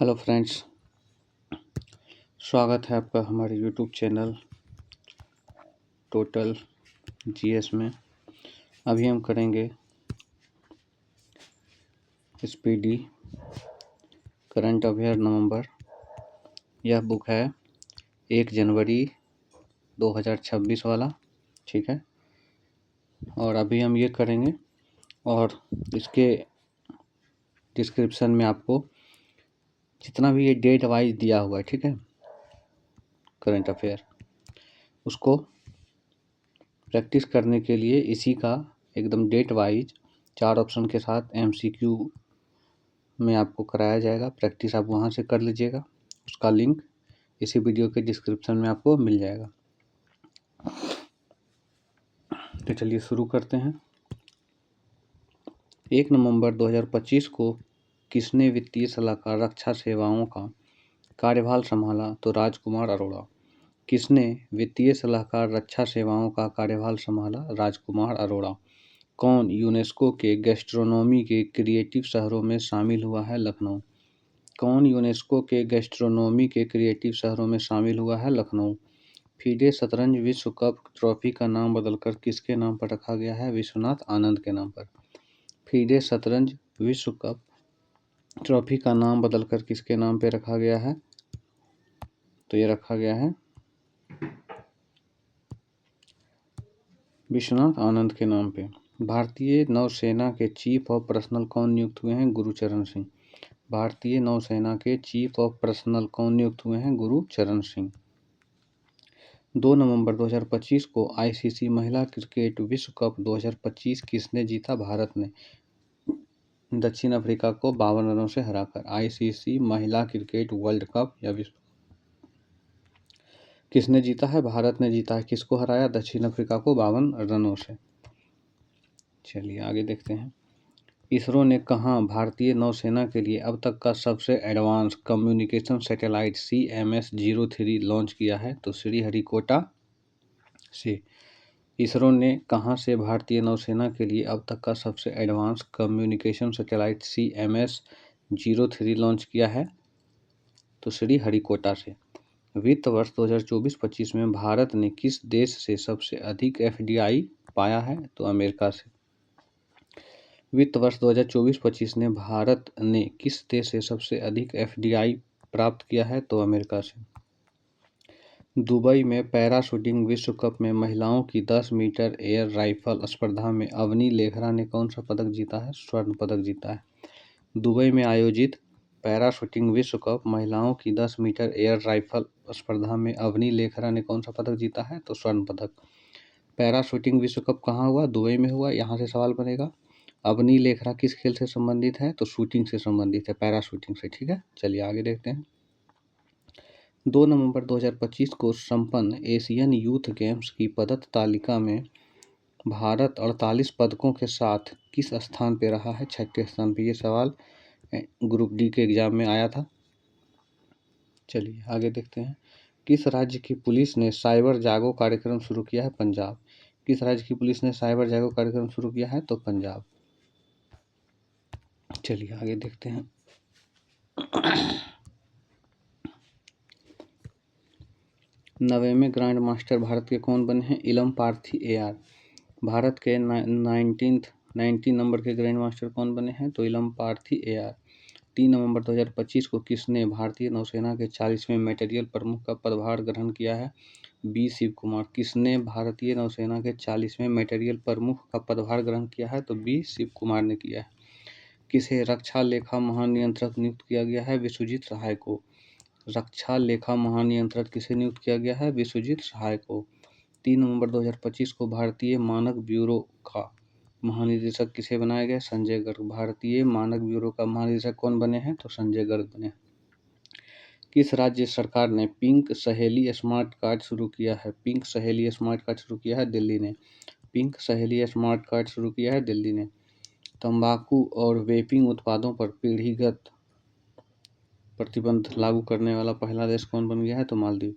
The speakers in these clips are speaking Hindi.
हेलो फ्रेंड्स, स्वागत है आपका हमारे यूट्यूब चैनल टोटल जीएस में। अभी हम करेंगे स्पीडी करंट अफेयर नवंबर। यह बुक है 1 जनवरी 2026 वाला, ठीक है। और अभी हम ये करेंगे और इसके डिस्क्रिप्शन में आपको जितना भी ये डेट वाइज दिया हुआ है, ठीक है, करंट अफेयर, उसको प्रैक्टिस करने के लिए इसी का एकदम डेट वाइज 4 ऑप्शन के साथ एमसीक्यू में आपको कराया जाएगा। प्रैक्टिस आप वहाँ से कर लीजिएगा। उसका लिंक इसी वीडियो के डिस्क्रिप्शन में आपको मिल जाएगा। तो चलिए शुरू करते हैं। 1 नवंबर 2025 को किसने वित्तीय सलाहकार रक्षा सेवाओं का कार्यभार संभाला? तो राजकुमार अरोड़ा। किसने वित्तीय सलाहकार रक्षा सेवाओं का कार्यभार संभाला? राजकुमार अरोड़ा। कौन यूनेस्को के गैस्ट्रोनॉमी के क्रिएटिव शहरों में शामिल हुआ है? लखनऊ। कौन यूनेस्को के गैस्ट्रोनॉमी के क्रिएटिव शहरों में शामिल हुआ है? लखनऊ। फीडे शतरंज विश्व कप ट्रॉफी का नाम बदलकर किसके नाम पर रखा गया है? विश्वनाथ आनंद के नाम पर। फीडे शतरंज विश्व कप ट्रॉफी का नाम बदलकर किसके नाम पर रखा गया है? तो ये रखा गया है विश्वनाथ आनंद के नाम पे। भारतीय नौसेना के चीफ ऑफ पर्सनल कौन नियुक्त हुए हैं? गुरुचरण सिंह। भारतीय नौसेना के चीफ ऑफ पर्सनल कौन नियुक्त हुए हैं? गुरुचरण सिंह। 2 नवंबर 2025 को आईसीसी महिला क्रिकेट विश्व कप 2025 किसने जीता? भारत ने दक्षिण अफ्रीका को 52 रनों से हराकर। आईसीसी महिला क्रिकेट वर्ल्ड कप या विश्व किसने जीता है? भारत ने जीता है। किसको हराया? दक्षिण अफ्रीका को 52 रनों से। चलिए आगे देखते हैं। इसरो ने कहाँ भारतीय नौसेना के लिए अब तक का सबसे advance communication satellite CMS-03 launch किया है? तो श्रीहरिकोटा से। इसरो ने कहाँ से भारतीय नौसेना के लिए अब तक का सबसे advance communication satellite CMS-03 launch किया है? तो श्रीहरिकोटा से। वित्त वर्ष 2024-25 में भारत ने किस देश से सबसे अधिक FDI पाया है? तो अमेरिका से। वित्त वर्ष 2024-25 में भारत ने किस देश से सबसे अधिक FDI प्राप्त किया है? तो अमेरिका से। दुबई में पैरा शूटिंग विश्व कप में महिलाओं की 10 मीटर एयर राइफल स्पर्धा में अवनी लेखरा ने कौन सा पदक जीता है? स्वर्ण पदक जीता है। दुबई में आयोजित पैरा शूटिंग विश्व कप महिलाओं की 10 मीटर एयर राइफल स्पर्धा में अवनी लेखरा ने कौन सा पदक जीता है? तो स्वर्ण पदक। पैरा शूटिंग विश्व कप कहाँ हुआ? दुबई में हुआ। यहाँ से सवाल बनेगा, अवनी लेखरा किस खेल से संबंधित है? तो शूटिंग से संबंधित है, पैरा शूटिंग से, ठीक है। चलिए आगे देखते हैं। 2 नवंबर 2025 को संपन्न एशियन यूथ गेम्स की पदक तालिका में भारत 48 पदकों के साथ किस स्थान पर रहा है? 6ठे स्थान पर। यह सवाल ग्रुप डी के एग्जाम में आया था। चलिए आगे देखते हैं। किस राज्य की पुलिस ने साइबर जागो कार्यक्रम शुरू किया है? पंजाब। किस राज्य की पुलिस ने साइबर जागो कार्यक्रम शुरू किया है? तो पंजाब। चलिए आगे देखते हैं। नवें ग्रैंड मास्टर भारत के कौन बने हैं? इलम पार्थी AR। भारत के 19 नंबर के ग्रैंड मास्टर कौन बने हैं? तो इलम पार्थी AR। 3 नवंबर 2025 को किसने भारतीय नौसेना के 40वें मटेरियल प्रमुख का पदभार ग्रहण किया है? B शिव कुमार। किसने भारतीय नौसेना के 40वें मटेरियल प्रमुख का पदभार ग्रहण किया है? तो B शिव कुमार ने किया है। किसे रक्षा लेखा महानियंत्रक नियुक्त किया गया है? विश्वजीत सहाय को। रक्षा लेखा महानियंत्रक किसे नियुक्त किया गया है? विश्वजीत सहाय को। 3 नवंबर 2025 को भारतीय मानक ब्यूरो का महानिदेशक किसे बनाया गया? संजय गर्ग। भारतीय मानक ब्यूरो का महानिदेशक कौन बने हैं? तो संजय गर्ग बने। किस राज्य सरकार ने पिंक सहेली स्मार्ट कार्ड शुरू किया है? पिंक सहेली स्मार्ट कार्ड शुरू किया है दिल्ली ने। पिंक सहेली स्मार्ट कार्ड शुरू किया है दिल्ली ने। तंबाकू और वेपिंग उत्पादों पर पीढ़ीगत प्रतिबंध लागू करने वाला पहला देश कौन बन गया है? तो मालदीव।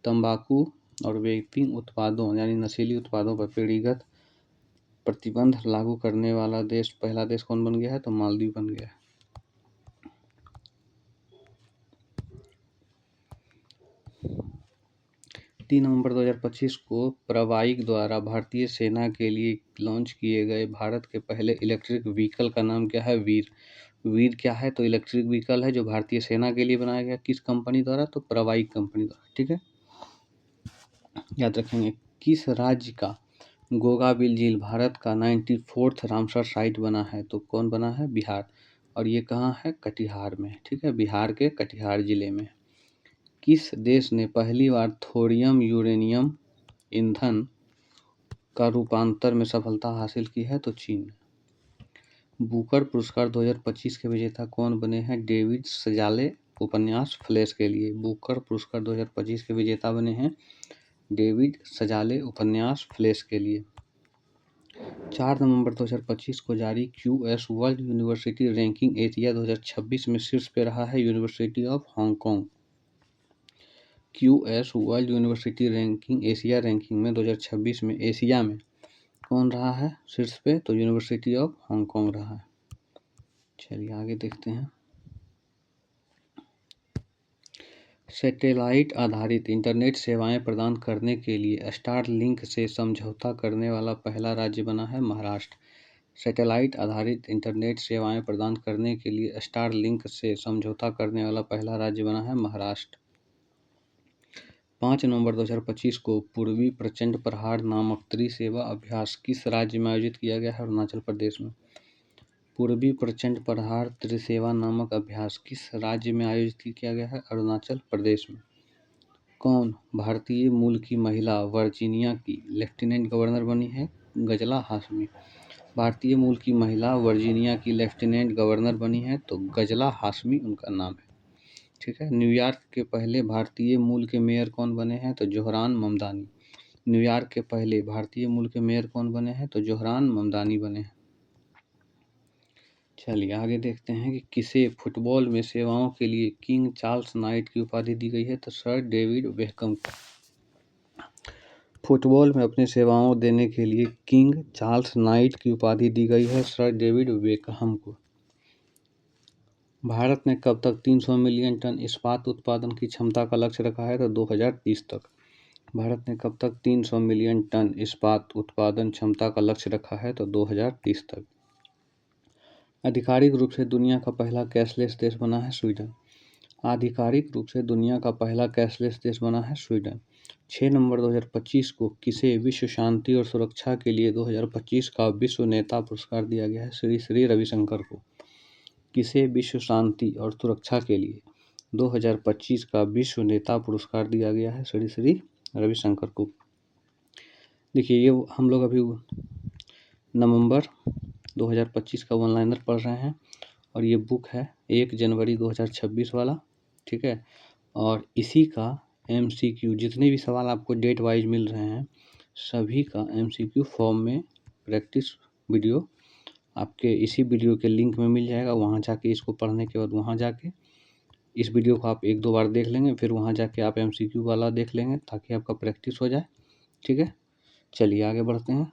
तंबाकू और वेपिंग उत्पादों यानी नशीली उत्पादों पर पीढ़ीगत प्रतिबंध लागू करने वाला देश पहला देश कौन बन गया है? तो मालदीव बन गया है। 3 नवंबर 2025 को प्रवाईक द्वारा भारतीय सेना के लिए लॉन्च किए गए भारत के पहले इलेक्ट्रिक व्हीकल का नाम क्या है? वीर। वीर क्या है? तो इलेक्ट्रिक व्हीकल है जो भारतीय सेना के लिए बनाया गया। किस कंपनी द्वारा? तो प्रवाईक कंपनी द्वारा। ठीक है, याद रखेंगे। किस राज्य का गोगाबिल झील भारत का 94th रामसर साइट बना है? तो कौन बना है? बिहार। और ये कहाँ है? कटिहार में। ठीक है, बिहार के कटिहार जिले में। किस देश ने पहली बार थोरियम यूरेनियम ईंधन का रूपांतर में सफलता हासिल की है? तो चीन। बुकर पुरस्कार 2025 के विजेता कौन बने हैं? डेविड सजाले उपन्यास फ्लैश के लिए। बुकर पुरस्कार 2025 के विजेता बने हैं डेविड सजाले उपन्यास फ्लैश के लिए। 4 नवंबर 2025 को जारी QS world university ranking Asia 2026 में शीर्ष पे रहा है university of Hong Kong. QS world university ranking Asia ranking में 2026 में एशिया में कौन रहा है शीर्ष पे? तो यूनिवर्सिटी ऑफ हांगकांग रहा है। चलिए आगे देखते हैं। सैटेलाइट आधारित इंटरनेट सेवाएं प्रदान करने के लिए स्टारलिंक से समझौता करने वाला पहला राज्य बना है महाराष्ट्र। सैटेलाइट आधारित इंटरनेट सेवाएं प्रदान करने के लिए स्टारलिंक से समझौता करने वाला पहला राज्य बना है महाराष्ट्र। 5 नवंबर 2025 को पूर्वी प्रचंड प्रहार नामक त्रिसेवा अभ्यास किस राज्य में आयोजित किया गया है? अरुणाचल प्रदेश में। पूर्वी प्रचंड प्रहार त्रिसेवा नामक अभ्यास किस राज्य में आयोजित किया गया है? अरुणाचल प्रदेश में। कौन भारतीय मूल की महिला वर्जीनिया की लेफ्टिनेंट गवर्नर बनी है? गजला हाशमी। भारतीय मूल की महिला वर्जीनिया की लेफ्टिनेंट गवर्नर बनी है तो गजला हाशमी उनका नाम है। ठीक है। न्यूयॉर्क के पहले भारतीय मूल के मेयर कौन बने हैं? तो जोहरान ममदानी। न्यूयॉर्क के पहले भारतीय मूल के मेयर कौन बने हैं? तो जोहरान ममदानी बने हैं। चलिए आगे देखते हैं कि किसे फुटबॉल में सेवाओं के लिए किंग चार्ल्स नाइट की उपाधि दी गई है? तो सर डेविड बेकहम को। फुटबॉल में अपनी सेवाओं देने के लिए किंग चार्ल्स नाइट की उपाधि दी गई है सर डेविड बेकहम को। भारत ने कब तक 300 मिलियन टन इस्पात उत्पादन की क्षमता का लक्ष्य रखा है? तो 2030 तक। भारत ने कब तक 300 मिलियन टन इस्पात उत्पादन क्षमता का लक्ष्य रखा है? तो 2030 तक। आधिकारिक रूप से दुनिया का पहला कैशलेस देश बना है स्वीडन। आधिकारिक रूप से दुनिया का पहला कैशलेस देश बना है स्वीडन। 6 नवंबर 2025 को किसे विश्व शांति और सुरक्षा के लिए 2025 का विश्व नेता पुरस्कार दिया गया है? श्री श्री रविशंकर को। किसे विश्व शांति और सुरक्षा के लिए 2025 का विश्व नेता पुरस्कार दिया गया है? श्री श्री रविशंकर को। देखिए ये हम लोग अभी नवंबर 2025 का वन लाइनर पढ़ रहे हैं और ये बुक है 1 जनवरी 2026 वाला। ठीक है, और इसी का MCQ जितने भी सवाल आपको डेट वाइज मिल रहे हैं सभी का MCQ फॉर्म में प्रैक्टिस वीडियो आपके इसी वीडियो के लिंक में मिल जाएगा। वहाँ जाके इसको पढ़ने के बाद वहाँ जाके इस वीडियो को आप 1-2 बार देख लेंगे, फिर वहाँ जाके आप MCQ वाला देख लेंगे ताकि आपका प्रैक्टिस हो जाए। ठीक है, चलिए आगे बढ़ते हैं।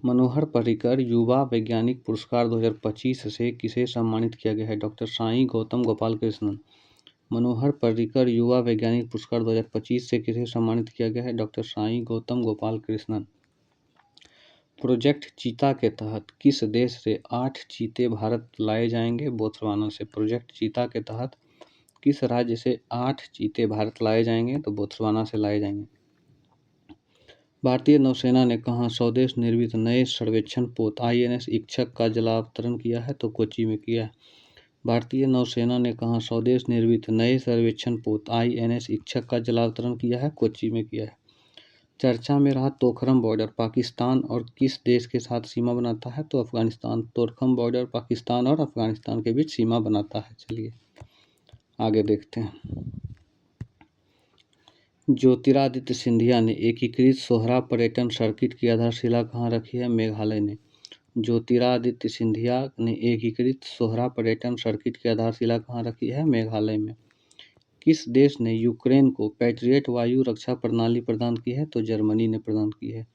मनोहर पर्रिकर युवा वैज्ञानिक पुरस्कार 2025 से किसे सम्मानित किया गया है? डॉक्टर साईं गौतम गोपाल कृष्णन। मनोहर पर्रिकर युवा वैज्ञानिक पुरस्कार 2025 से किसे सम्मानित किया गया है? डॉक्टर साईं गौतम गोपाल कृष्णन। प्रोजेक्ट चीता के तहत किस देश से 8 चीते भारत लाए जाएंगे? बोत्सवाना से। प्रोजेक्ट चीता के तहत किस राज्य से 8 चीते भारत लाए जाएंगे? तो बोत्सवाना से लाए जाएंगे। भारतीय नौसेना ने कहाँ स्वदेश निर्मित नए सर्वेक्षण पोत INS इच्छक का जलावतरण किया है? तो कोच्चि में किया है। भारतीय नौसेना ने कहाँ स्वदेश निर्मित नए सर्वेक्षण पोत INS इच्छक का जलावतरण किया है? कोच्चि में किया है। चर्चा में रहा तोरखम बॉर्डर पाकिस्तान और किस देश के साथ सीमा बनाता है? तो अफगानिस्तान। तोरखम बॉर्डर पाकिस्तान और अफगानिस्तान के बीच सीमा बनाता है। चलिए आगे देखते हैं। ज्योतिरादित्य सिंधिया ने एकीकृत सोहरा पर्यटन सर्किट की आधारशिला कहाँ रखी है? मेघालय ने। ज्योतिरादित्य सिंधिया ने एकीकृत सोहरा पर्यटन सर्किट की आधारशिला कहाँ रखी है? मेघालय में। किस देश ने यूक्रेन को पैट्रियट वायु रक्षा प्रणाली प्रदान की है? तो जर्मनी ने प्रदान की है।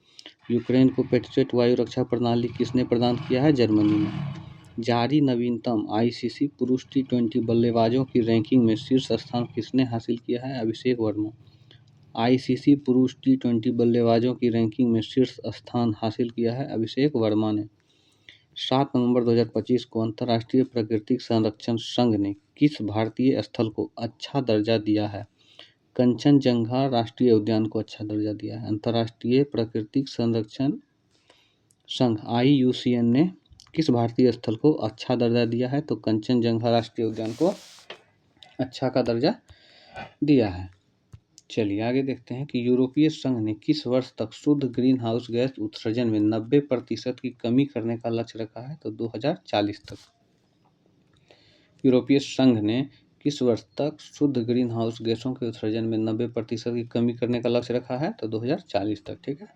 यूक्रेन को पैट्रियट वायु रक्षा प्रणाली किसने प्रदान किया है? जर्मनी ने। जारी नवीनतम आईसीसी पुरुष टी20 बल्लेबाजों की रैंकिंग में शीर्ष स्थान किसने हासिल किया है? अभिषेक वर्मा। आईसीसी पुरुष टी20 बल्लेबाजों की रैंकिंग में शीर्ष स्थान हासिल किया है अभिषेक वर्मा ने। 7 नवंबर 2025 को अंतर्राष्ट्रीय प्राकृतिक संरक्षण संघ ने किस भारतीय स्थल को अच्छा दर्जा दिया है? कंचनजंगा राष्ट्रीय उद्यान को अच्छा दर्जा दिया है। अंतर्राष्ट्रीय प्राकृतिक संरक्षण संघ IUCN ने किस भारतीय स्थल को अच्छा दर्जा दिया है? तो कंचनजंगा राष्ट्रीय उद्यान को अच्छा का दर्जा दिया है। चलिए आगे देखते हैं कि यूरोपीय संघ ने किस वर्ष तक शुद्ध ग्रीन हाउस गैस उत्सर्जन में 90% की कमी करने का लक्ष्य रखा है? तो 2040 तक। यूरोपीय संघ ने किस वर्ष तक शुद्ध ग्रीन हाउस गैसों के उत्सर्जन में 90% की कमी करने का लक्ष्य रखा है? तो 2040 तक। ठीक है,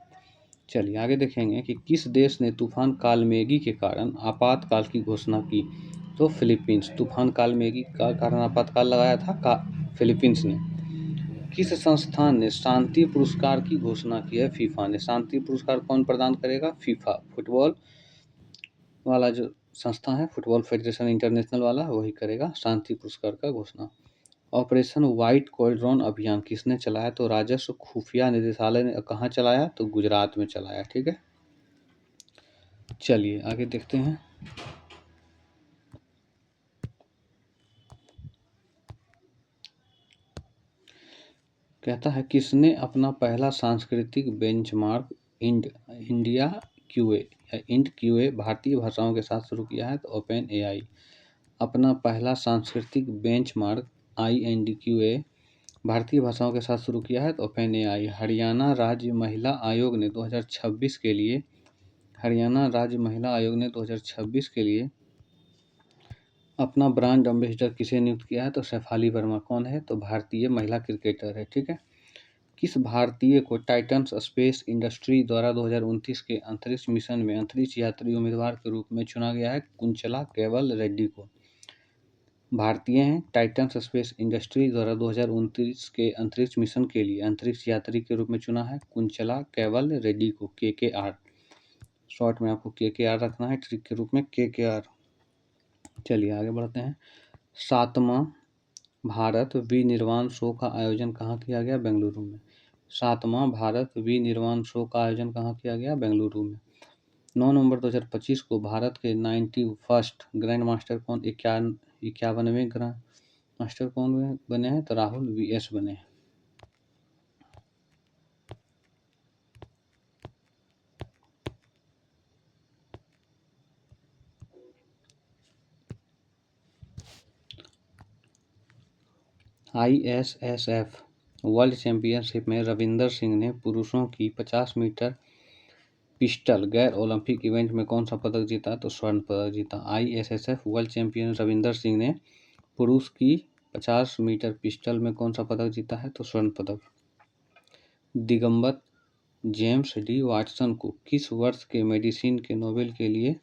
चलिए आगे देखेंगे कि किस देश ने तूफान कालमेगी के कारण आपातकाल की घोषणा की? तो फिलीपींस। तूफान कालमेगी का कारण आपातकाल लगाया था फिलीपींस ने। किस संस्थान ने शांति पुरस्कार की घोषणा की है? फीफा ने। शांति पुरस्कार कौन प्रदान करेगा? फीफा, फुटबॉल वाला जो संस्था है, फुटबॉल फेडरेशन इंटरनेशनल वाला, वही करेगा शांति पुरस्कार का घोषणा। ऑपरेशन व्हाइट क्वाड्रॉन अभियान किसने चलाया? तो राजस्व खुफिया निदेशालय ने। कहाँ चलाया? तो गुजरात में चलाया। ठीक है, चलिए आगे देखते हैं। कहता है किसने अपना पहला सांस्कृतिक बेंचमार्क इंडिया क्यूए या इंड क्यूए भारतीय भाषाओं के साथ शुरू किया है? तो ओपन AI। अपना पहला सांस्कृतिक बेंचमार्क INDQA भारतीय भाषाओं के साथ शुरू किया है? तो ओपन AI। हरियाणा राज्य महिला आयोग ने 2026 के लिए हरियाणा राज्य महिला आयोग ने 2026 के लिए अपना ब्रांड एम्बेसडर किसे नियुक्त किया है? तो शेफाली वर्मा। कौन है? तो भारतीय महिला क्रिकेटर है। ठीक है, किस भारतीय को टाइटन्स स्पेस इंडस्ट्री द्वारा 2029 के अंतरिक्ष मिशन में अंतरिक्ष यात्री उम्मीदवार के रूप में चुना गया है? कुंचला केवल रेड्डी को। भारतीय हैं, टाइटन्स स्पेस इंडस्ट्री द्वारा 2029 के अंतरिक्ष मिशन के लिए अंतरिक्ष यात्री के रूप में चुना है कुंचला केवल रेड्डी को। KKR, शॉर्ट में आपको KKR रखना है, ट्रिक के रूप में KKR। चलिए आगे बढ़ते हैं। 7वां भारत विनिर्माण शो का आयोजन कहाँ किया गया? बेंगलुरु में। 7वां भारत विनिर्माण शो का आयोजन कहाँ किया गया? बेंगलुरु में। 9 नवंबर 2025 को भारत के 91st ग्रैंड मास्टर कौन 51वें ग्रैंड मास्टर कौन बने हैं? तो राहुल VS बने हैं। ISSF वर्ल्ड चैंपियनशिप में रविंदर सिंह ने पुरुषों की 50 मीटर पिस्टल गैर ओलंपिक इवेंट में कौन सा पदक जीता? तो स्वर्ण पदक जीता। ISSF world champion Ravinder Singh ने पुरुष की 50 मीटर पिस्टल में कौन सा पदक जीता है? तो स्वर्ण पदक। दिगंबर जेम्स D वाटसन को किस वर्ष के मेडिसिन के नोबेल के लिए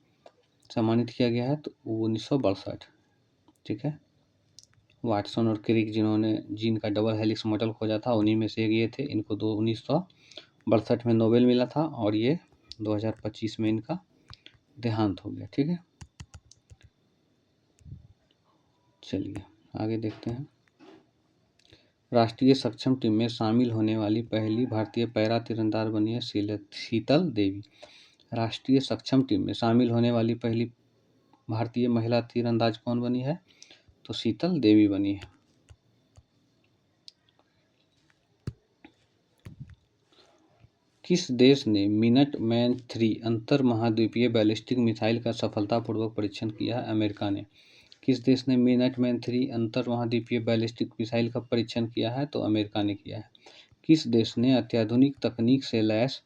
सम्मानित किया गया है? तो 1962। ठीक है, वाटसन और क्रिक जिन्होंने जीन का डबल हेलिक्स मॉडल खोजा था, उन्हीं में से एक ये थे। इनको 1962 में नोबेल मिला था और ये 2025 में इनका देहांत हो गया। ठीक है, चलिए आगे देखते हैं। राष्ट्रीय सक्षम टीम में शामिल होने वाली पहली भारतीय पैरा तीरंदाज बनी है शीतल देवी। राष्ट्रीय सक्षम टीम में शामिल होने वाली पहली भारतीय महिला तीरंदाज कौन बनी है? तो शीतल देवी बनी है। किस देश ने मिनटमैन 3 अंतर महाद्वीपीय बैलिस्टिक मिसाइल का सफलतापूर्वक परीक्षण किया है? अमेरिका ने। किस देश ने मिनटमैन 3 अंतर महाद्वीपीय बैलिस्टिक मिसाइल का परीक्षण किया है? तो अमेरिका ने किया है। किस देश ने अत्याधुनिक तकनीक से लैस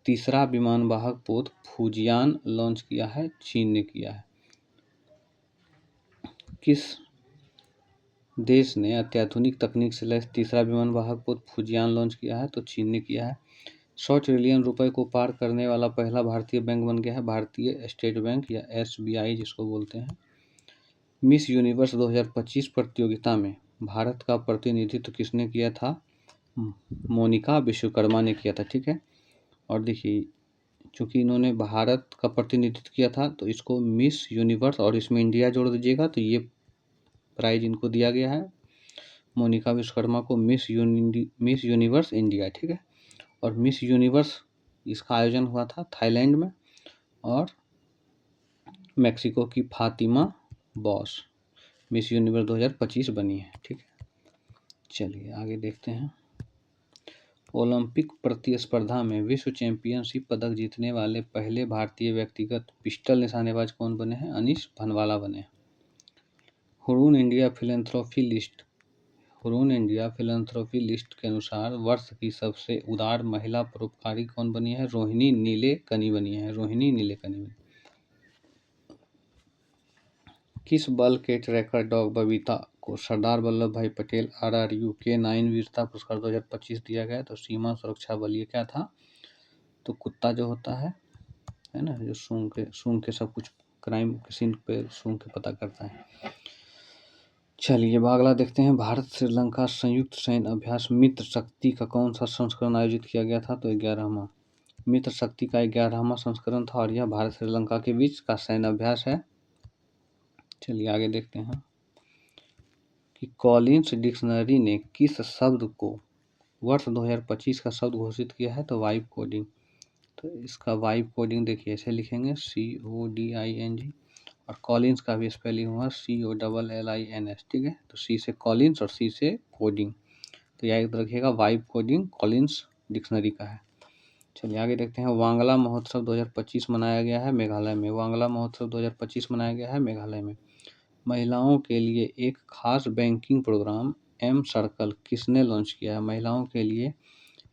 तीसरा विमानवाहक पोत फूजियान लॉन्च किया है? चीन ने किया है। किस देश ने अत्याधुनिक तकनीक से लैस तीसरा विमानवाहक पोत फूजियान लॉन्च किया है? तो चीन ने किया है। 100 ट्रिलियन रुपए को पार करने वाला पहला भारतीय बैंक बन गया है भारतीय स्टेट बैंक या SBI जिसको बोलते हैं। मिस यूनिवर्स 2025 प्रतियोगिता में भारत का प्रतिनिधित्व किसने किया था? मोनिका विश्वकर्मा ने किया था। ठीक है, और देखिए चूँकि इन्होंने भारत का प्रतिनिधित्व किया था तो इसको मिस यूनिवर्स और इसमें इंडिया जोड़ दीजिएगा तो ये प्राइज इनको दिया गया है। मोनिका विश्वकर्मा को मिस यूनिवर्स इंडिया, ठीक है। और मिस यूनिवर्स इसका आयोजन हुआ था थाईलैंड में और मेक्सिको की फातिमा बॉस मिस यूनिवर्स 2025 बनी है, ठीक है। चलिए आगे देखते हैं। ओलंपिक प्रतिस्पर्धा में विश्व चैंपियनशिप पदक जीतने वाले पहले भारतीय व्यक्तिगत पिस्टल निशानेबाज कौन बने हैं? अनीश भनवाला बने। हुरून इंडिया फिलैंथ्रोपी लिस्ट के अनुसार वर्ष की सबसे उदार महिला परोपकारी कौन बनी है? रोहिणी नीलेकनी बनी है। रोहिणी नीलेकनी। किस बल के ट्रैकर डॉग बबीता को सरदार वल्लभ भाई पटेल RRU K9 वीरता पुरस्कार 2025 दिया गया? तो सीमा सुरक्षा बल। ये क्या था? तो कुत्ता जो होता है ना, जो सूंघ के सब कुछ क्राइम के सीन पे सूंघ के पता करता है। चलिए अगला देखते हैं। भारत श्रीलंका संयुक्त सैन्य अभ्यास मित्र शक्ति का कौन सा संस्करण आयोजित किया गया था? तो 11वां। मित्र शक्ति का 11वां संस्करण था और यह भारत श्रीलंका के बीच का सैन्य अभ्यास है। चलिए आगे देखते हैं कि कॉलिन्स डिक्शनरी ने किस शब्द को वर्ष 2025 का शब्द घोषित किया है? तो वाइब कोडिंग। तो इसका वाइब कोडिंग देखिए ऐसे लिखेंगे CODING और कॉलिन्स का भी स्पेलिंग हुआ COLLINS, ठीक है। तो C से कॉलिन्स और C से कोडिंग, तो याद रखिएगा वाइब कोडिंग कॉलिन्स डिक्शनरी का है। चलिए आगे देखते हैं। वांगला महोत्सव 2025 मनाया गया है मेघालय में। वांगला महोत्सव 2025 मनाया गया है मेघालय में। महिलाओं के लिए एक खास बैंकिंग प्रोग्राम एम सर्कल किसने लॉन्च किया है? महिलाओं के लिए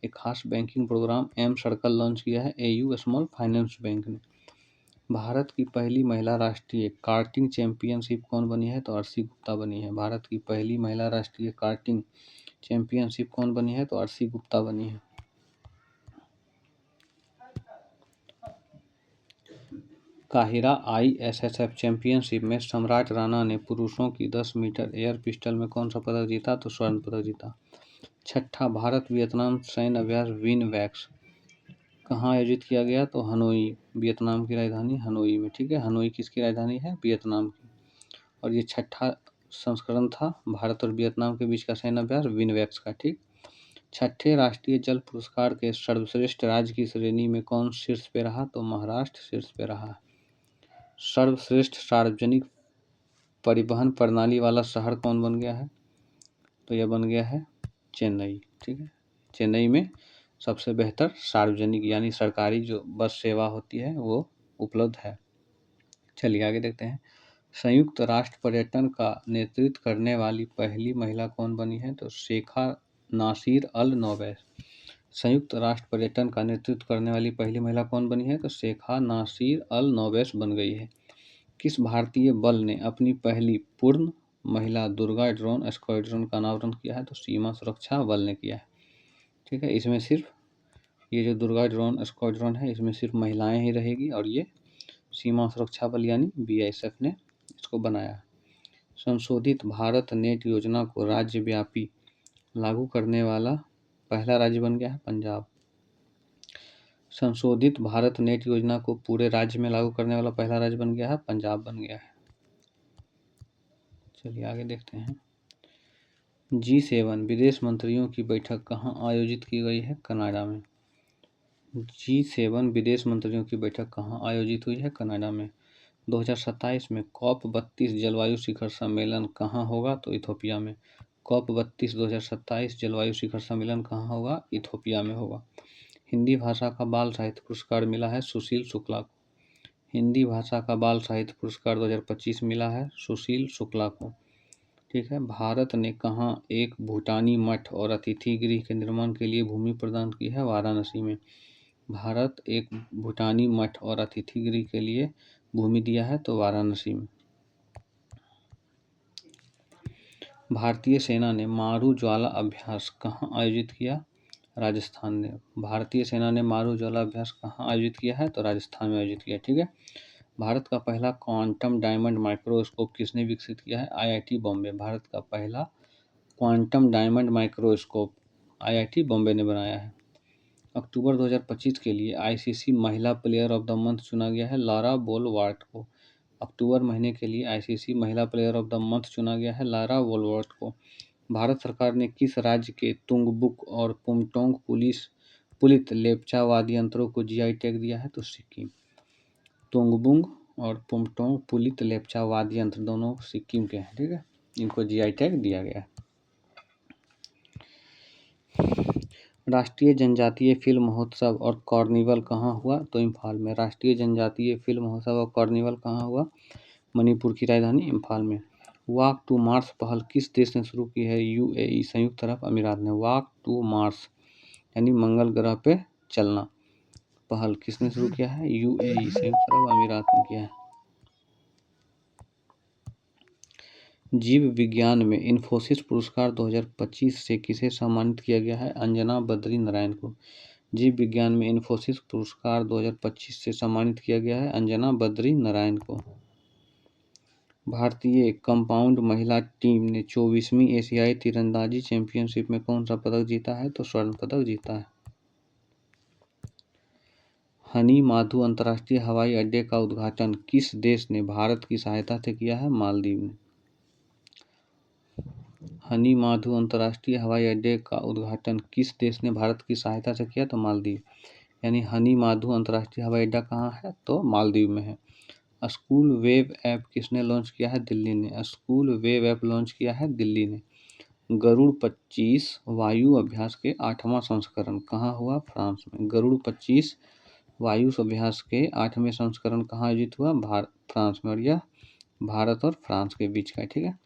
एक खास banking program M circle launch किया है AU स्मॉल फाइनेंस बैंक ने। भारत की पहली महिला राष्ट्रीय कार्टिंग चैंपियनशिप कौन बनी है? तो अर्शी गुप्ता बनी है। भारत की पहली महिला राष्ट्रीय कार्टिंग चैंपियनशिप कौन बनी है? तो अर्शी गुप्ता बनी है। काहिरा ISSF चैंपियनशिप में सम्राट राणा ने पुरुषों की 10 मीटर एयर पिस्टल में कौन सा पदक जीता? तो स्वर्ण पदक जीता। छठा भारत वियतनाम सैन्य अभ्यास विनवैक्स कहाँ आयोजित किया गया? तो हनोई, वियतनाम की राजधानी हनोई में, ठीक है। हनोई किसकी राजधानी है? वियतनाम की। और ये छठा संस्करण था भारत और वियतनाम के बीच का सैन्य अभ्यास विनवैक्स का, ठीक। छठे राष्ट्रीय जल पुरस्कार के सर्वश्रेष्ठ राज्य की श्रेणी में कौन शीर्ष पे रहा? तो महाराष्ट्र शीर्ष पे रहा। सर्वश्रेष्ठ सार्वजनिक परिवहन प्रणाली वाला शहर कौन बन गया है? तो यह बन गया है चेन्नई, ठीक है। चेन्नई में सबसे बेहतर सार्वजनिक यानी सरकारी जो बस सेवा होती है वो उपलब्ध है। चलिए आगे देखते हैं। संयुक्त राष्ट्र पर्यटन का नेतृत्व करने वाली पहली महिला कौन बनी है? तो शेखा नासिर अल नोबैस। संयुक्त राष्ट्र पर्यटन का नेतृत्व करने वाली पहली महिला कौन बनी है? तो शेखा नासिर अल नोबैस बन गई है। किस भारतीय बल ने अपनी पहली पूर्ण महिला दुर्गा ड्रोन स्क्वाड्रन का अनावरण किया है? तो सीमा सुरक्षा बल ने किया है, ठीक है। इसमें सिर्फ ये जो दुर्गा ड्रोन स्क्वाड्रन है इसमें सिर्फ महिलाएं ही रहेगी और ये सीमा सुरक्षा बल यानी BISF ने इसको बनाया। संशोधित भारत नेट योजना को राज्यव्यापी लागू करने वाला पहला राज्य बन गया है पंजाब। संशोधित भारत नेट योजना को पूरे राज्य में लागू करने वाला पहला राज्य बन गया है पंजाब बन गया है। चलिए आगे देखते हैं। G7 विदेश मंत्रियों की बैठक कहाँ आयोजित की गई है? कनाडा में। G7 विदेश मंत्रियों की बैठक कहाँ आयोजित हुई है? कनाडा में। 2027 में COP32 जलवायु शिखर सम्मेलन कहाँ होगा? तो इथोपिया में। COP32 2027 जलवायु शिखर सम्मेलन कहाँ होगा? इथोपिया में होगा। हिंदी भाषा का बाल साहित्य पुरस्कार मिला है सुशील शुक्ला को। हिंदी भाषा का बाल साहित्य पुरस्कार 2025 मिला है सुशील शुक्ला को, ठीक है। भारत ने कहाँ एक भूटानी मठ और अतिथि गृह के निर्माण के लिए भूमि प्रदान की है? वाराणसी में। भारत एक भूटानी मठ और अतिथि गृह के लिए भूमि दिया है तो वाराणसी में। भारतीय सेना ने मारू ज्वाला अभ्यास कहाँ आयोजित किया? राजस्थान ने। भारतीय सेना ने मारू ज्वाला अभ्यास कहाँ आयोजित किया है? तो राजस्थान में आयोजित किया, ठीक है। भारत का पहला क्वांटम डायमंड माइक्रोस्कोप किसने विकसित किया है? IIT बॉम्बे। भारत का पहला quantum diamond microscope IIT Bombay ने बनाया है। अक्टूबर 2025 के लिए आईसीसी महिला प्लेयर ऑफ द मंथ चुना गया है लारा बोलवार्ट को। अक्टूबर महीने के लिए आईसीसी महिला प्लेयर ऑफ द मंथ चुना गया है लारा बोलवार्ट को। भारत सरकार ने किस राज्य के तुंगबुक और पुमटोंग पुलित लेप्चा वाद्य यंत्रों को जीआई टैग दिया है? तो सिक्किम। तुंगबुंग और पुमटोंग पुलित लेप्चा वाद्य यंत्र दोनों सिक्किम के हैं, ठीक है, इनको जीआई टैग दिया गया है। राष्ट्रीय जनजातीय फिल्म महोत्सव और कार्निवल कहाँ हुआ? तो इम्फाल में। राष्ट्रीय जनजातीय फिल्म महोत्सव और कार्निवल कहाँ हुआ? मणिपुर की राजधानी इम्फाल में। वॉक टू मार्स पहल किस देश ने शुरू की है? यूएई, संयुक्त अरब अमीरात ने। वॉक टू मार्स यानी मंगल ग्रह पे चलना पहल किसने शुरू किया है? यूएई, संयुक्त अरब अमीरात ने किया है। जीव विज्ञान में इन्फोसिस पुरस्कार 2025 से किसे सम्मानित किया गया है? अंजना बद्री नारायण को। जीव विज्ञान में इन्फोसिस पुरस्कार 2025 से सम्मानित किया गया है अंजना बद्री नारायण को। भारतीय कंपाउंड महिला टीम ने 24वीं एशियाई तीरंदाजी चैंपियनशिप में कौन सा पदक जीता है? तो स्वर्ण पदक जीता है। हनी माधु अंतर्राष्ट्रीय हवाई अड्डे का उद्घाटन किस देश ने भारत की सहायता से किया है? मालदीव ने। हनी माधु अंतर्राष्ट्रीय हवाई अड्डे का उद्घाटन किस देश ने भारत की सहायता से किया? तो मालदीव। यानी हनी माधु अंतर्राष्ट्रीय हवाई अड्डा कहाँ है? तो मालदीव में है। स्कूल वेब ऐप किसने लॉन्च किया है? दिल्ली ने। स्कूल वेब ऐप लॉन्च किया है दिल्ली ने। गरुड़ 25 वायु अभ्यास के 8वां संस्करण कहाँ हुआ? फ्रांस में। गरुड़ 25 वायु अभ्यास के 8वें संस्करण कहाँ आयोजित हुआ? फ्रांस में। और यह भारत और फ्रांस के बीच का, ठीक है।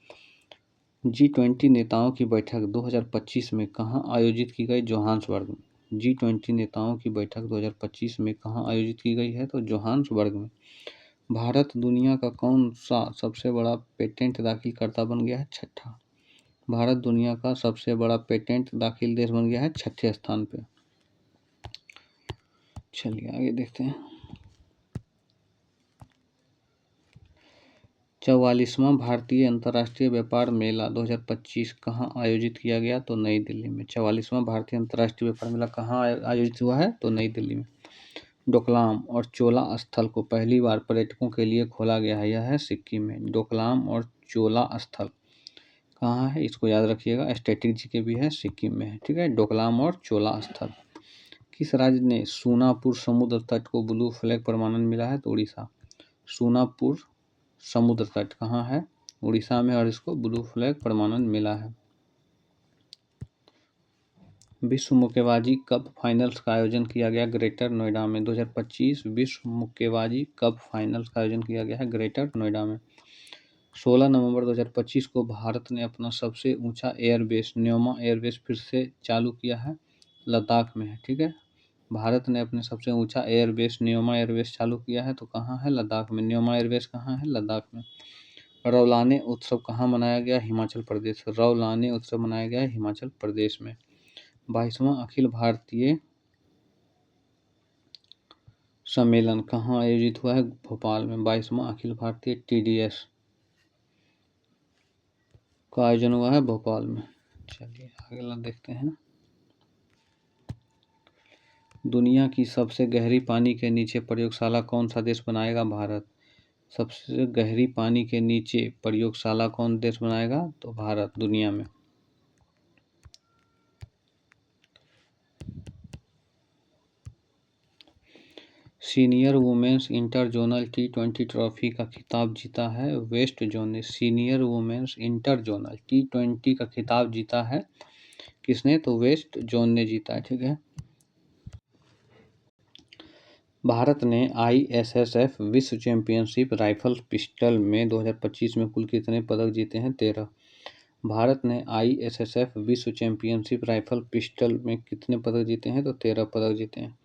G20 नेताओं की बैठक 2025 में कहाँ आयोजित की गई? जोहान्सबर्ग में। G20 नेताओं की बैठक 2025 में कहाँ आयोजित की गई है? तो जोहान्सबर्ग में। भारत दुनिया का कौन सा सबसे बड़ा पेटेंट दाखिल करता बन गया है? छठा। भारत दुनिया का सबसे बड़ा पेटेंट दाखिल देश बन गया है 6ठे स्थान पे। चलिए आगे देखते हैं। 44वां भारतीय अंतर्राष्ट्रीय व्यापार मेला 2025 कहाँ आयोजित किया गया? तो नई दिल्ली में। 44वां भारतीय अंतर्राष्ट्रीय व्यापार मेला कहाँ आयोजित हुआ है? तो नई दिल्ली में। डोकलाम और चोला स्थल को पहली बार पर्यटकों के लिए खोला गया है, यह है सिक्किम में। डोकलाम और चोला स्थल कहाँ है? इसको याद रखिएगा, स्टैटिक जीके भी है, सिक्किम में है, ठीक है। डोकलाम और चोला स्थल। किस राज्य ने सूनापुर समुद्र तट को ब्लू फ्लैग प्रमाणन मिला है? तो उड़ीसा। सूनापुर समुद्र तट कहाँ है? उड़ीसा में, और इसको ब्लू फ्लैग प्रमाणन मिला है। विश्व मुक्केबाजी कप फाइनल्स का आयोजन किया गया ग्रेटर नोएडा में। 2025 विश्व मुक्केबाजी कप फाइनल्स का आयोजन किया गया है ग्रेटर नोएडा में। 16 नवंबर 2025 को भारत ने अपना सबसे ऊंचा एयरबेस न्योमा एयरबेस फिर से चालू किया है, लद्दाख में है, ठीक है। भारत ने अपने सबसे ऊंचा एयरबेस न्योमा एयरबेस चालू किया है, तो कहाँ है? लद्दाख में। न्योमा एयरबेस कहाँ है? लद्दाख में। रौलाने उत्सव कहाँ मनाया गया? हिमाचल प्रदेश। रौलाने उत्सव मनाया गया है हिमाचल प्रदेश में। 22वां अखिल भारतीय सम्मेलन कहाँ आयोजित हुआ है? भोपाल में। 22वां अखिल भारतीय TDS का आयोजन हुआ है भोपाल में। चलिए अगला देखते हैं। दुनिया की सबसे गहरी पानी के नीचे प्रयोगशाला कौन सा देश बनाएगा? भारत। सबसे गहरी पानी के नीचे प्रयोगशाला कौन देश बनाएगा? तो भारत, दुनिया में। Senior women's inter zonal T20 trophy का खिताब जीता है वेस्ट जोन ने। Senior women's inter zonal T20 का खिताब जीता है किसने? तो वेस्ट जोन ने जीता है, ठीक है। भारत ने ISSF विश्व चैंपियनशिप राइफल पिस्टल में 2025 में कुल कितने पदक जीते हैं? 13। भारत ने ISSF विश्व चैंपियनशिप राइफल पिस्टल में कितने पदक जीते हैं? तो 13 पदक जीते हैं।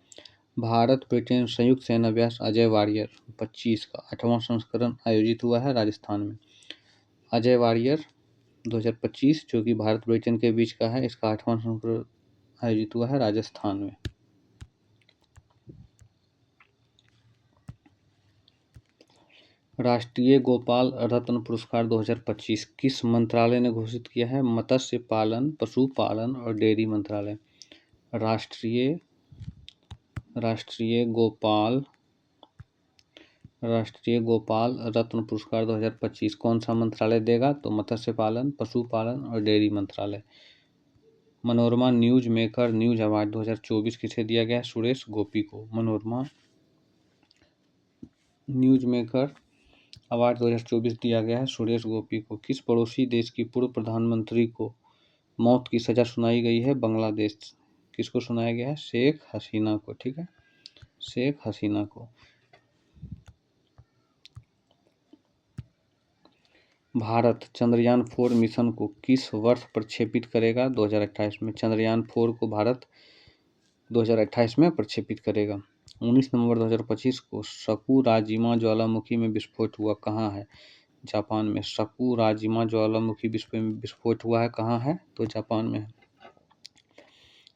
भारत ब्रिटेन संयुक्त सेनाभ्यास अजय वारियर 25 का 8वां संस्करण आयोजित हुआ है राजस्थान में। अजय वारियर 2025 जो कि भारत ब्रिटेन के बीच का है, इसका 8वां संस्करण आयोजित हुआ है राजस्थान में। राष्ट्रीय गोपाल रत्न पुरस्कार 2025 किस मंत्रालय ने घोषित किया है? मत्स्य पालन, पशुपालन और डेयरी मंत्रालय। राष्ट्रीय राष्ट्रीय गोपाल रत्न पुरस्कार 2025 कौन सा मंत्रालय देगा? तो मत्स्य पालन, पशुपालन और डेयरी मंत्रालय। Manorama news maker news award 2024 किसे दिया गया? सुरेश गोपी को। मनोरमा न्यूज मेकर अवार्ड 2024 दिया गया है सुरेश गोपी को। किस पड़ोसी देश की पूर्व प्रधानमंत्री को मौत की सजा सुनाई गई है? बांग्लादेश। किसको सुनाया गया है? शेख हसीना को। ठीक है, शेख हसीना को। भारत चंद्रयान 4 मिशन को किस वर्ष प्रक्षेपित करेगा? 2028 में। चंद्रयान 4 को भारत 2028 में प्रक्षेपित करेगा। 19 नवंबर 2025 को सकुराजिमा ज्वालामुखी में विस्फोट हुआ, कहाँ है? जापान में। सकुराजिमा ज्वालामुखी विस्फोट हुआ है, कहाँ है? तो जापान में है।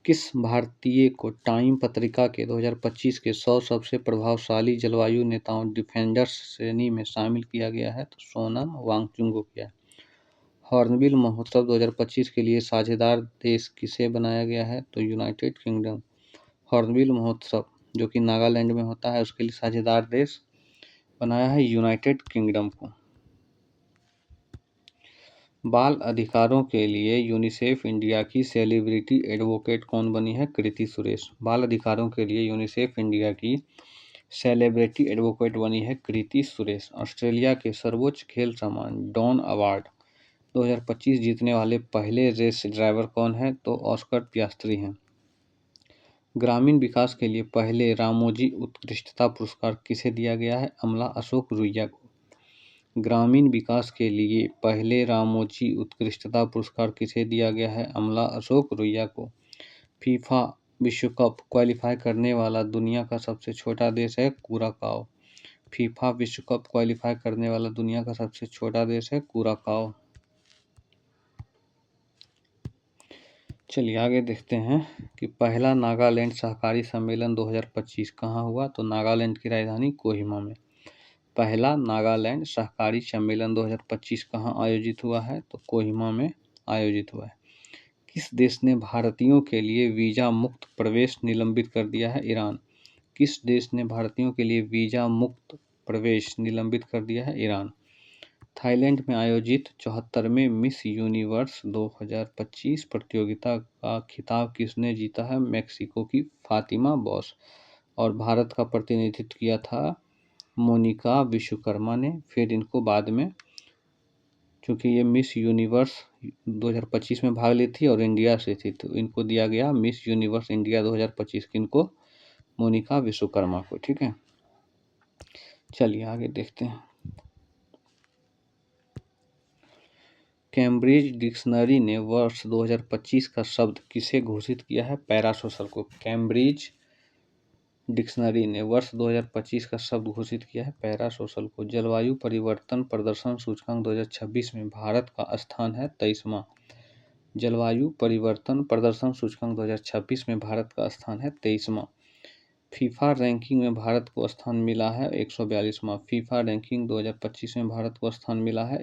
किस भारतीय को टाइम पत्रिका के 2025 के 100 सबसे प्रभावशाली जलवायु नेताओं डिफेंडर्स श्रेणी में शामिल किया गया है? तो सोनम वांगचुक को किया है। हॉर्नबिल महोत्सव 2025 के लिए साझेदार देश किसे बनाया गया है? तो यूनाइटेड किंगडम। हॉर्नबिल महोत्सव जो कि नागालैंड में होता है, उसके लिए साझेदार देश बनाया है यूनाइटेड किंगडम को। बाल अधिकारों के लिए यूनिसेफ इंडिया की सेलिब्रिटी एडवोकेट कौन बनी है? कृति सुरेश। बाल अधिकारों के लिए यूनिसेफ इंडिया की सेलिब्रिटी एडवोकेट बनी है कृति सुरेश। ऑस्ट्रेलिया के सर्वोच्च खेल सम्मान डॉन अवार्ड 2025 जीतने वाले पहले रेस ड्राइवर कौन है? तो ऑस्कर पियास्त्री हैं। ग्रामीण विकास के लिए पहले रामोजी उत्कृष्टता पुरस्कार किसे दिया गया है? अमला अशोक रुइया को। ग्रामीण विकास के लिए पहले रामोजी उत्कृष्टता पुरस्कार किसे दिया गया है? अमला अशोक रुइया को। फीफा विश्व कप क्वालिफाई करने वाला दुनिया का सबसे छोटा देश है? कुराकाओ। फीफा विश्व कप क्वालिफाई करने वाला दुनिया का सबसे छोटा देश है? कुराकाओ। चलिए आगे देखते हैं कि पहला नागालैंड सहकारी सम्मेलन 2025 कहाँ हुआ? तो नागालैंड की राजधानी कोहिमा में। पहला नागालैंड सहकारी सम्मेलन 2025 कहाँ आयोजित हुआ है? तो कोहिमा में आयोजित हुआ है। किस देश ने भारतीयों के लिए वीजा मुक्त प्रवेश निलंबित कर दिया है? ईरान। किस देश ने भारतीयों के लिए वीजा मुक्त प्रवेश निलंबित कर दिया है? ईरान। थाईलैंड में आयोजित 74वें मिस यूनिवर्स 2025 प्रतियोगिता का खिताब किसने जीता है? मेक्सिको की फातिमा बॉस। और भारत का प्रतिनिधित्व किया था मोनिका विश्वकर्मा ने। फिर इनको बाद में, चूंकि ये मिस यूनिवर्स 2025 में भाग ली थी और इंडिया से थी, तो इनको दिया गया मिस यूनिवर्स इंडिया 2025 किनको? मोनिका विश्वकर्मा को। ठीक है, चलिए आगे देखते हैं। कैम्ब्रिज डिक्शनरी ने वर्ष 2025 का शब्द किसे घोषित किया है? पैरासोशल को। कैम्ब्रिज डिक्शनरी ने वर्ष 2025 का शब्द घोषित किया है पैरासोशल को। जलवायु परिवर्तन प्रदर्शन सूचकांक 2026 में भारत का स्थान है 23वां। जलवायु परिवर्तन प्रदर्शन सूचकांक 2026 में भारत का स्थान है 23वां। फीफा रैंकिंग में भारत को स्थान मिला है 142वां। फीफा रैंकिंग 2025 में भारत को स्थान मिला है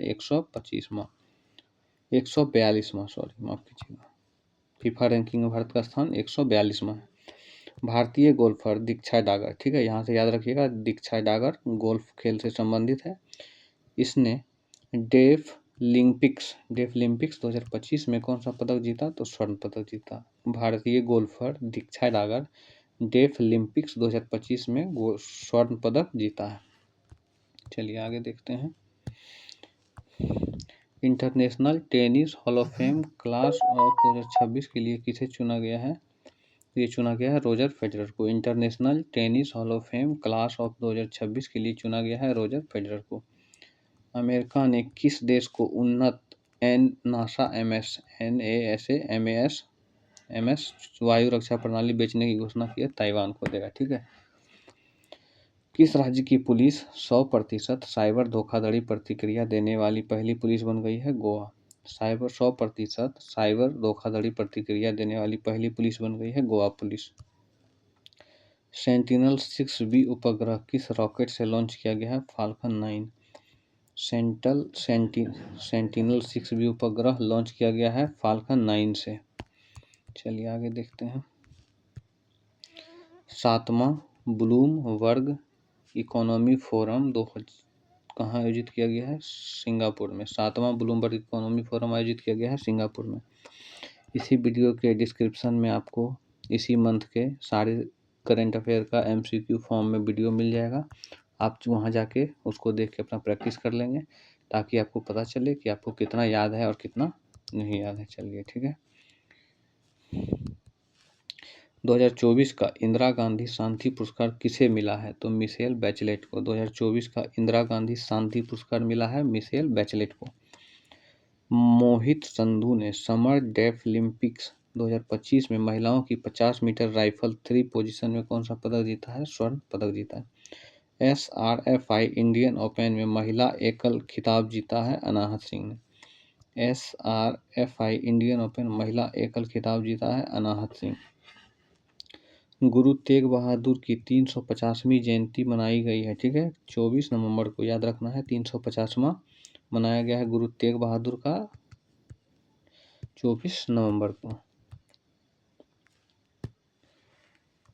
142वां, सॉरी माफ कीजिएगा। फीफा रैंकिंग में भारत का स्थान 142वां है। भारतीय गोल्फर दीक्षा डागर, ठीक है, यहाँ से याद रखिएगा, दीक्षा डागर गोल्फ खेल से संबंधित है। इसने डेफलिम्पिक्स 2025 में कौन सा पदक जीता? तो स्वर्ण पदक जीता। भारतीय गोल्फर दीक्षा डागर डेफलिम्पिक्स 2025 में स्वर्ण पदक जीता है। चलिए आगे देखते हैं। International tennis hall of fame class of 2026 के लिए किसे चुना गया है? ये चुना गया है रोजर फेडरर को। International tennis hall of fame class of 2026 के लिए चुना गया है रोजर फेडरर को। अमेरिका ने किस देश को उन्नत नासा एमएस वायु रक्षा प्रणाली बेचने की घोषणा की है? ताइवान को देगा। ठीक है। किस राज्य की पुलिस 100% साइबर धोखाधड़ी प्रतिक्रिया देने वाली पहली पुलिस बन गई है? गोवा। 100% साइबर धोखाधड़ी प्रतिक्रिया देने वाली पहली पुलिस बन गई है गोवा पुलिस। सेंटिनल-6B उपग्रह किस रॉकेट से लॉन्च किया गया है? फाल्कन 9। सेंटिनल-6B उपग्रह लॉन्च किया गया है फाल्कन 9 से। चलिए आगे देखते हैं। 7वां ब्लूमबर्ग इकोनॉमी फोरम कहाँ आयोजित किया गया है? सिंगापुर में। 7वां ब्लूमबर्ग इकोनॉमी फोरम आयोजित किया गया है सिंगापुर में। इसी वीडियो के डिस्क्रिप्शन में आपको इसी मंथ के सारे करंट अफेयर का MCQ फॉर्म में वीडियो मिल जाएगा। आप वहाँ जाके उसको देख के अपना प्रैक्टिस कर लेंगे, ताकि आपको पता चले कि आपको कितना याद है और कितना नहीं याद है। चलिए ठीक है। 2024 का इंदिरा गांधी शांति पुरस्कार किसे मिला है? तो मिशेल बैचलेट को। 2024 का इंदिरा गांधी शांति पुरस्कार मिला है मिशेल बैचलेट को। मोहित संधू ने समर डेफलिम्पिक्स 2025 में महिलाओं की 50 मीटर राइफल 3 पोजीशन में कौन सा पदक जीता है? स्वर्ण पदक जीता है। SRFI इंडियन ओपन में महिला एकल खिताब जीता है अनाहत सिंह ने। SRFI इंडियन ओपन महिला एकल खिताब जीता है अनाहत सिंह। गुरु तेग बहादुर की 350वीं जयंती मनाई गई है। ठीक है, 24 नवंबर को याद रखना है। 350वां मनाया गया है गुरु तेग बहादुर का 24 नवंबर को।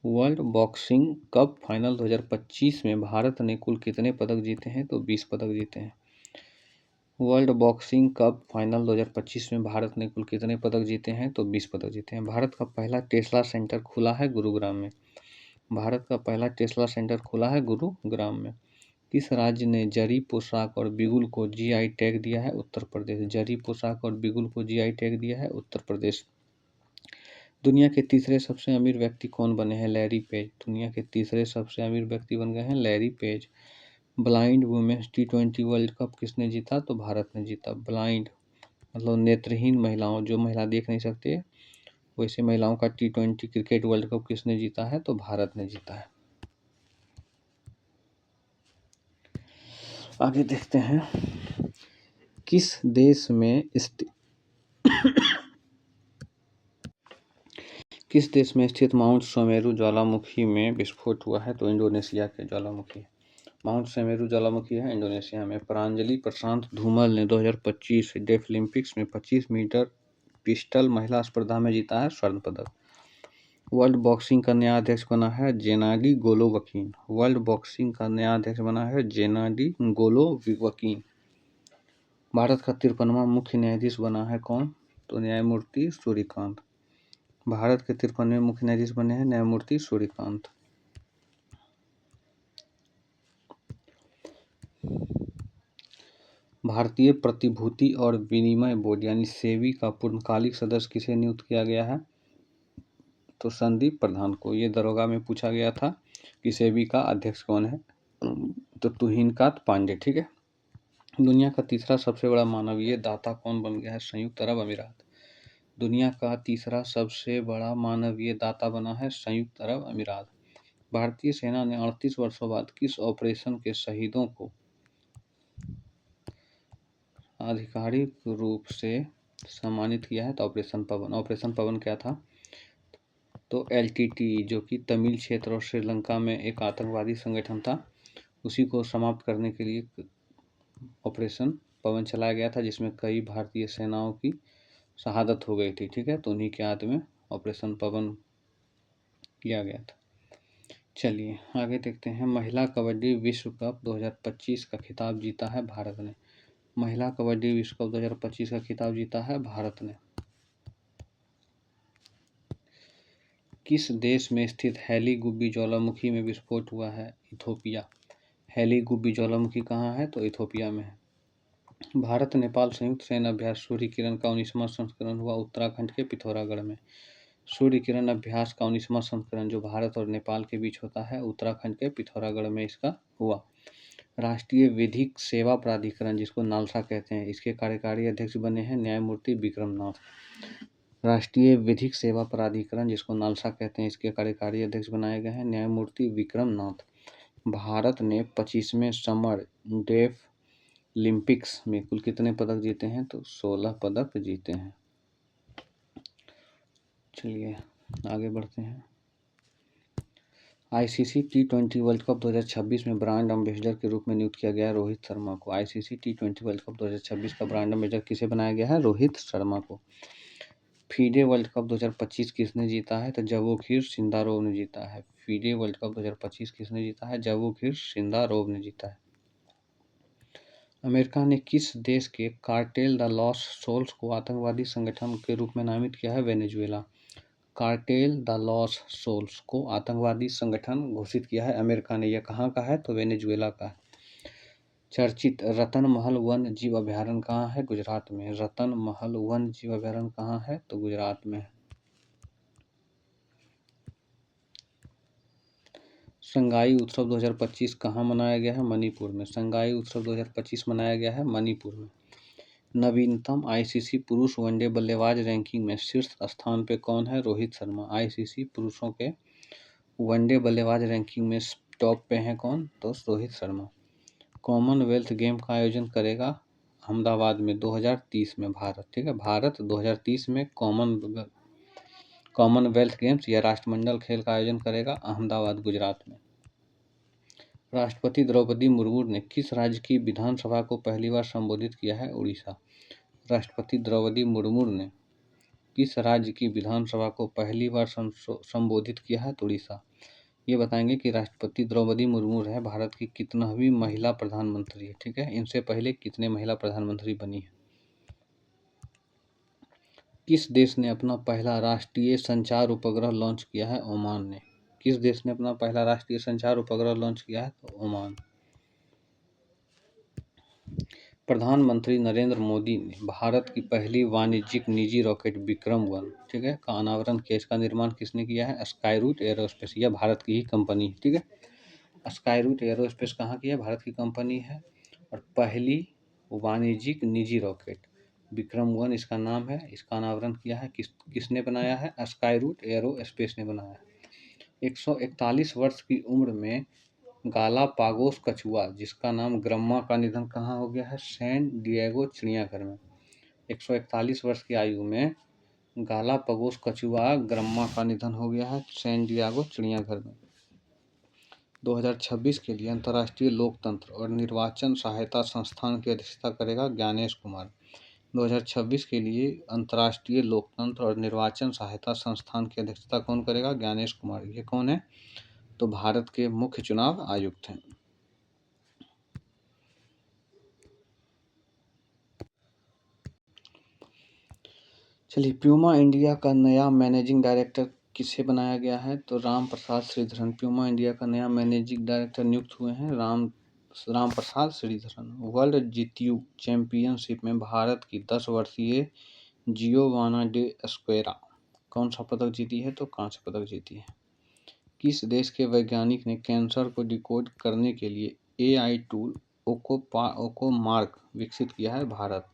वर्ल्ड बॉक्सिंग कप फाइनल 2025 में भारत ने कुल कितने पदक जीते हैं? तो 20 पदक जीते हैं। वर्ल्ड बॉक्सिंग कप फाइनल 2025 में भारत ने कुल कितने पदक जीते हैं? तो 20 पदक जीते हैं। भारत का पहला टेस्ला सेंटर खुला है गुरुग्राम में। भारत का पहला टेस्ला सेंटर खुला है गुरुग्राम में। किस राज्य ने जरी पोशाक और बिगुल को GI टैग दिया है? उत्तर प्रदेश। जरी पोशाक और बिगुल को GI टैग दिया है उत्तर प्रदेश। दुनिया के तीसरे सबसे अमीर व्यक्ति कौन बने हैं? Larry Page. दुनिया के तीसरे सबसे अमीर व्यक्ति बन गए हैं Larry Page. Blind women's T20 world cup किसने जीता? तो भारत ने जीता। ब्लाइंड मतलब नेत्रहीन महिलाओं, जो महिला देख नहीं सकते, वैसे महिलाओं का T20 क्रिकेट वर्ल्ड कप किसने जीता है? तो भारत ने जीता है। आगे देखते हैं, किस देश में स्थित माउंट सुमेरु ज्वालामुखी में विस्फोट हुआ है? तो इंडोनेशिया के ज्वालामुखी। माउंट सुमेरु ज्वालामुखी है इंडोनेशिया में। प्रांजलि प्रशांत धूमल ने 2025 डेफलिम्पिक्स में 25 मीटर पिस्टल महिला स्पर्धा में जीता है स्वर्ण पदक। वर्ल्ड बॉक्सिंग का नया अध्यक्ष बना है जेनाडी गोलोवकीन। वर्ल्ड बॉक्सिंग का नया अध्यक्ष बना है जेनाडी गोलोवकीन। भारत का 53वां मुख्य न्यायाधीश बना है कौन? तो न्यायमूर्ति सूर्यकांत। भारत के 53वें मुख्य न्यायाधीश बने हैं न्यायमूर्ति सूर्यकांत। भारतीय प्रतिभूति और विनिमय बोर्ड यानी सेबी का पूर्णकालिक सदस्य किसे नियुक्त किया गया है? तो संदीप प्रधान को। ये दरोगा में पूछा गया था कि सेबी का अध्यक्ष कौन है? तो तुहिनकांत पांडे। ठीक है। दुनिया का तीसरा सबसे बड़ा मानवीय दाता कौन बन गया है? संयुक्त अरब अमीरात। दुनिया का तीसरा सबसे बड़ा मानवीय दाता बना है संयुक्त अरब अमीरात। भारतीय सेना ने 38 वर्षों बाद किस ऑपरेशन के शहीदों को आधिकारिक रूप से सम्मानित किया है? तो ऑपरेशन पवन। ऑपरेशन पवन क्या था? तो LTTE, जो कि तमिल क्षेत्र और श्रीलंका में एक आतंकवादी संगठन था, उसी को समाप्त करने के लिए ऑपरेशन पवन चलाया गया था, जिसमें कई भारतीय सेनाओं की शहादत हो गई थी। ठीक है, तो उन्हीं के याद में ऑपरेशन पवन किया गया था। चलिए आगे देखते हैं, महिला कबड्डी विश्व कप 2025 का खिताब जीता है भारत ने। महिला कबड्डी विश्व कप 2025 का खिताब जीता है भारत ने। किस देश में स्थित हेली गुब्बी ज्वालामुखी में विस्फोट हुआ है? इथोपिया। हेली गुब्बी ज्वालामुखी कहाँ है? तो इथोपिया में है। भारत नेपाल संयुक्त सैन्य अभ्यास सूर्य किरण का 19वां संस्करण हुआ उत्तराखंड के पिथौरागढ़ में। सूर्य किरण अभ्यास का 19वां संस्करण जो भारत और नेपाल के बीच होता है, उत्तराखंड के पिथौरागढ़ में इसका हुआ। राष्ट्रीय विधिक सेवा प्राधिकरण, जिसको नालसा कहते हैं, इसके कार्यकारी अध्यक्ष बने हैं न्यायमूर्ति विक्रम नाथ। राष्ट्रीय विधिक सेवा प्राधिकरण, जिसको नालसा कहते हैं, इसके कार्यकारी अध्यक्ष बनाए गए हैं न्यायमूर्ति विक्रम नाथ। भारत ने 25वें समर डेफलिम्पिक्स में कुल कितने पदक जीते हैं? तो 16 पदक जीते हैं। चलिए आगे बढ़ते हैं। ICC T20 वर्ल्ड कप 2026 में ब्रांड एम्बेसडर के रूप में नियुक्त किया गया है रोहित शर्मा को। ICC T20 वर्ल्ड कप 2026 का ब्रांड एम्बेसडर किसे बनाया गया है? रोहित शर्मा को। फीडे वर्ल्ड कप 2025 किसने जीता है? तो जवोखिर शिंदारोव ने जीता है। फीडे वर्ल्ड कप 2025 किसने जीता है? जवोखिर शिंदारोव ने जीता है। अमेरिका ने किस देश के कार्टेल द लॉस सोल्स को आतंकवादी संगठन के रूप में नामित किया है? Venezuela. Cartel de los Soles को आतंकवादी संगठन घोषित किया है अमेरिका ने। यह कहाँ का है? तो वेनेजुएला का है। चर्चित रतन महल वन्य जीव अभयारण्य कहाँ है? गुजरात में। रतन महल वन्य जीव अभयारण्य कहाँ है? तो गुजरात में। संगाई उत्सव 2025 कहाँ मनाया गया है? मणिपुर में। संगाई उत्सव 2025 मनाया गया है मणिपुर में। नवीनतम आईसीसी पुरुष वनडे बल्लेबाज रैंकिंग में शीर्ष स्थान पे कौन है? रोहित शर्मा। आईसीसी पुरुषों के वनडे बल्लेबाज रैंकिंग में टॉप पे हैं कौन? तो रोहित शर्मा। कॉमनवेल्थ गेम का आयोजन करेगा अहमदाबाद में 2030 में भारत। ठीक है, भारत 2030 में कॉमनवेल्थ गेम्स या राष्ट्रमंडल खेल का आयोजन करेगा अहमदाबाद गुजरात में। राष्ट्रपति द्रौपदी मुर्मू ने किस राज्य की विधानसभा को पहली बार संबोधित किया है? उड़ीसा। राष्ट्रपति द्रौपदी मुर्मू ने किस राज्य की विधानसभा को पहली बार संबोधित किया है? तो उड़ीसा। ये बताएंगे कि राष्ट्रपति द्रौपदी मुर्मू है भारत की कितनावीं महिला प्रधानमंत्री है। ठीक है, इनसे पहले कितने महिला प्रधानमंत्री बनी है? किस देश ने अपना पहला राष्ट्रीय संचार उपग्रह लॉन्च किया है? ओमान ने। किस देश ने अपना पहला राष्ट्रीय संचार उपग्रह लॉन्च किया है? तो ओमान। प्रधानमंत्री नरेंद्र मोदी ने भारत की पहली वाणिज्यिक निजी रॉकेट विक्रम-1, ठीक है, का अनावरण किया। इसका निर्माण किसने किया है? Skyroot aerospace. यह भारत की ही कंपनी है। ठीक है, स्काईरूट एरोस्पेस कहाँ की है? भारत की कंपनी है। और पहली वाणिज्यिक निजी रॉकेट विक्रम-1 इसका नाम है। इसका अनावरण किया है किसने बनाया है? स्काईरूट एरोस्पेस ने बनाया है। 141 वर्ष की उम्र में गालापागोस कछुआ जिसका नाम ग्रम्मा का निधन कहाँ हो गया है? सैन डिएगो चिड़ियाघर में। 141 वर्ष की आयु में गालापागोस कछुआ ग्रम्मा का निधन हो गया है सैन डिएगो चिड़ियाघर में। 2026 के लिए अंतर्राष्ट्रीय लोकतंत्र और निर्वाचन सहायता संस्थान की अध्यक्षता करेगा ज्ञानेश कुमार। 2026 के लिए अंतर्राष्ट्रीय लोकतंत्र और निर्वाचन सहायता संस्थान की अध्यक्षता कौन करेगा? ज्ञानेश कुमार। ये कौन है? तो भारत के मुख्य चुनाव आयुक्त हैं। चलिए, प्यूमा इंडिया का नया मैनेजिंग डायरेक्टर किसे बनाया गया है? तो राम प्रसाद श्रीधरन। प्यूमा इंडिया का नया मैनेजिंग डायरेक्टर नियुक्त हुए हैं Ram Prasad Sreedharan. World GTU championship में भारत की 10 वर्षीय जियोवाना डे स्क्वेरा कौन सा पदक जीती है? तो कांस्य पदक जीती है। किस देश के वैज्ञानिक ने कैंसर को डिकोड करने के लिए एआई टूल ओकोमार्क विकसित किया है? भारत।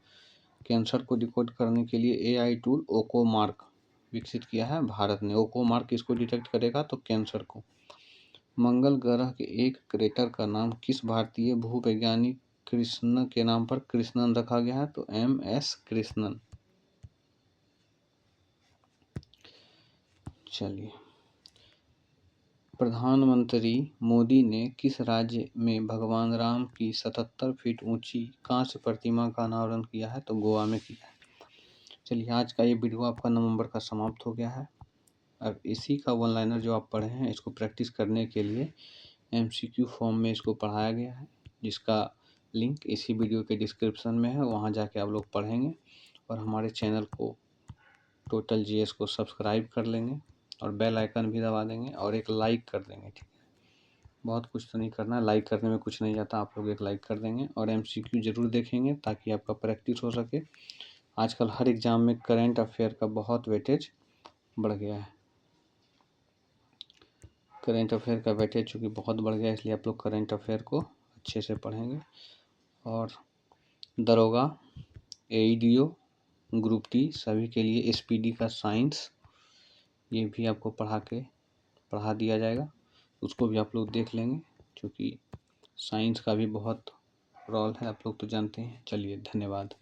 कैंसर को डिकोड करने के लिए एआई टूल ओकोमार्क विकसित किया है भारत ने। ओकोमार्क किसको डिटेक्ट करेगा? तो कैंसर को। मंगल ग्रह के एक क्रेटर का नाम किस भारतीय भूवैज्ञानिक कृष्ण के नाम पर कृष्णन रखा गया है? तो MS कृष्णन। चलिए, प्रधानमंत्री मोदी ने किस राज्य में भगवान राम की 77 फीट ऊंची कांस्य प्रतिमा का अनावरण किया है? तो गोवा में किया है। चलिए, आज का ये वीडियो आपका नवंबर का समाप्त हो गया है। अब इसी का वन लाइनर जो आप पढ़े हैं इसको प्रैक्टिस करने के लिए MCQ फॉर्म में इसको पढ़ाया गया है, जिसका लिंक इसी वीडियो के डिस्क्रिप्शन में है। वहाँ जाके आप लोग पढ़ेंगे और हमारे चैनल को टोटल GS को सब्सक्राइब कर लेंगे और बेल आइकन भी दबा देंगे और एक लाइक कर देंगे। ठीक है, बहुत कुछ तो नहीं करना है, लाइक करने में कुछ नहीं जाता। आप लोग एक लाइक कर देंगे और MCQ जरूर देखेंगे ताकि आपका प्रैक्टिस हो सके। आजकल हर एग्ज़ाम में करेंट अफेयर का बहुत वेटेज बढ़ गया है। करेंट अफेयर का वेटेज चूँकि बहुत बढ़ गया है, इसलिए आप लोग करेंट अफेयर को अच्छे से पढ़ेंगे। और दरोगा, AEDO, ग्रुप D सभी के लिए SPD का साइंस ये भी आपको पढ़ा दिया जाएगा, उसको भी आप लोग देख लेंगे, क्योंकि साइंस का भी बहुत रोल है, आप लोग तो जानते हैं। चलिए, धन्यवाद।